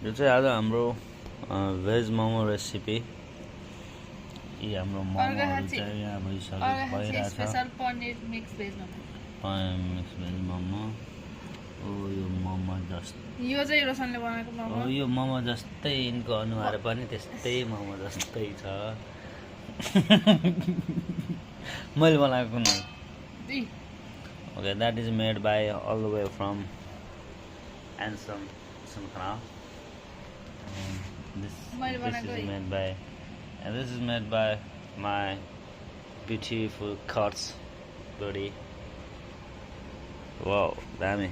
यो चाहिँ आज हाम्रो भेज मोमो रेसिपी। यी हाम्रो मोमोहरू चाहिँ यहाँ भइरहेछ। Special paneer mix veg momo. ओ यो मोमो जस्तो यो चाहिँ रोशनले बनाएको मोमो। हो यो मोमो जस्तै यिनको अनुहार पनि त्यस्तै मोमो जस्तै छ। मैले बनाएको नि। Okay, that is made by all the way from Ansem Sumkhana. This is made by my beautiful cuts body. Wow, damn it.